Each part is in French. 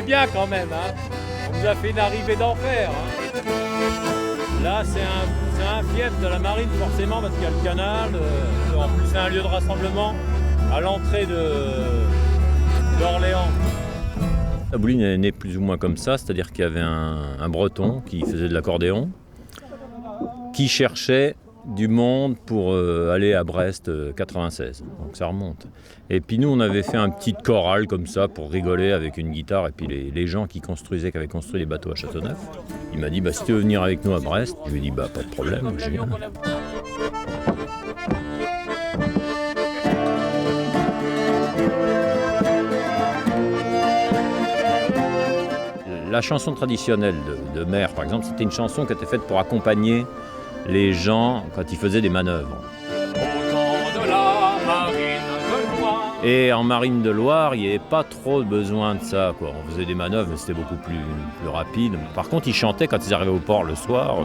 bien quand même, hein. On nous a fait une arrivée d'enfer, hein. Là, c'est un fief de la marine, forcément, parce qu'il y a le canal. En plus, c'est un lieu de rassemblement à l'entrée d'Orléans. La bouline est née plus ou moins comme ça, c'est-à-dire qu'il y avait un Breton qui faisait de l'accordéon, qui cherchait du monde pour aller à Brest 96, donc ça remonte. Et puis nous on avait fait un petit choral comme ça pour rigoler avec une guitare et puis les gens qui avaient construit les bateaux à Châteauneuf. Il m'a dit si tu veux venir avec nous à Brest, je lui ai dit pas de problème, je viens. La chanson traditionnelle de mer, par exemple, c'était une chanson qui était faite pour accompagner les gens quand ils faisaient des manœuvres. Et en marine de Loire, il n'y avait pas trop besoin de ça, quoi. On faisait des manœuvres, mais c'était beaucoup plus rapide. Par contre, ils chantaient quand ils arrivaient au port le soir.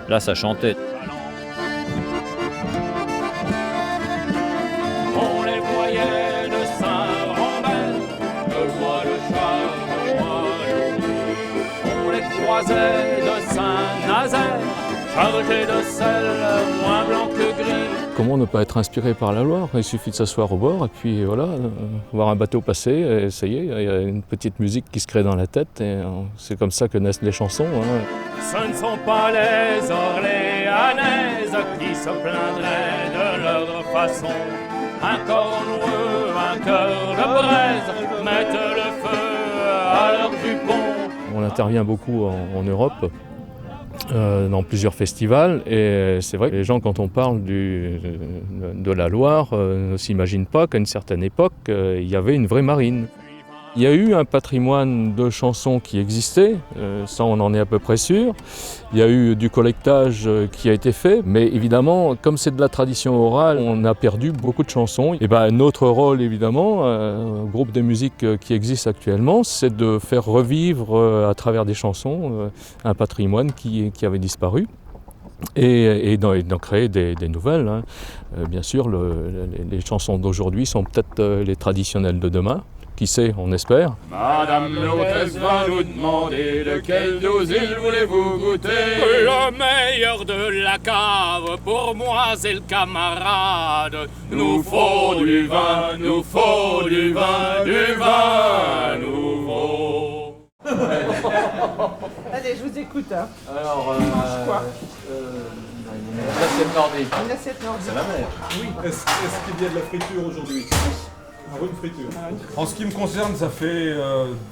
Là, ça chantait. On les voyait de Saint-Rambert, de Bois-le-Chat, on les croisait de Saint-Nazaire, chargés de sel, moins blanc que gris. Comment ne pas être inspiré par la Loire? Il suffit de s'asseoir au bord et puis voilà, voir un bateau passer et ça y est, il y a une petite musique qui se crée dans la tête et c'est comme ça que naissent les chansons. Ce ne sont pas les Orléanaises qui se plaindraient de leur façon. Un corps noueux, un cœur de braise mettent le feu à leur jupon. On intervient beaucoup en Europe. Dans plusieurs festivals et c'est vrai que les gens quand on parle de la Loire ne s'imaginent pas qu'à une certaine époque il y avait une vraie marine. Il y a eu un patrimoine de chansons qui existait, ça on en est à peu près sûr. Il y a eu du collectage qui a été fait, mais évidemment, comme c'est de la tradition orale, on a perdu beaucoup de chansons. Et notre rôle, évidemment, un groupe de musique qui existe actuellement, c'est de faire revivre à travers des chansons un patrimoine qui avait disparu. Et d'en créer des nouvelles. Bien sûr, les chansons d'aujourd'hui sont peut-être les traditionnelles de demain. Qui sait, on espère. Madame l'hôtesse va nous demander lequel d'osile voulez-vous goûter. Le meilleur de la cave, pour moi c'est le camarade. Nous faut du vin, nous faut du vin nouveau. Allez, je vous écoute. Hein. Alors, quoi une assiette nordique. Une assiette nordique. C'est la mer. Oui. Est-ce qu'il y a de la friture aujourd'hui? Une friture. En ce qui me concerne, ça fait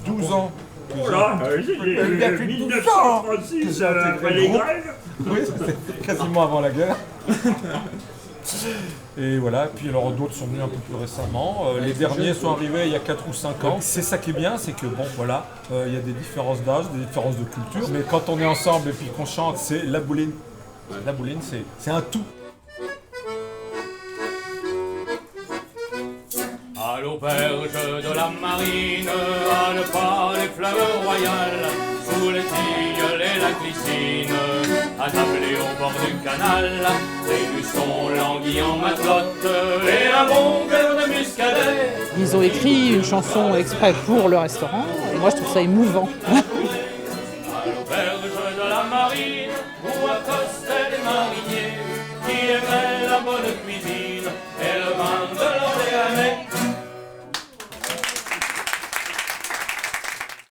12 ans. Il y a plus de 1936, après les grèves. Oui, c'était quasiment avant la guerre. Et voilà, puis alors d'autres sont venus un peu plus récemment. Les derniers sont arrivés il y a 4 ou 5 ans. C'est ça qui est bien, c'est que bon voilà, il y a des différences d'âge, des différences de culture. Mais quand on est ensemble et puis qu'on chante, c'est la bouline. La bouline, c'est un tout. À l'auberge de la marine, à ne pas les fleurs royales, sous les tilleuls et la glycine, attablés au bord du canal, des buissons languis en matelote et un bon cœur de muscadet. Ils ont écrit une chanson exprès pour le restaurant et moi je trouve ça émouvant. À l'auberge de la marine, où accostaient les mariniers qui aimaient la bonne cuisine.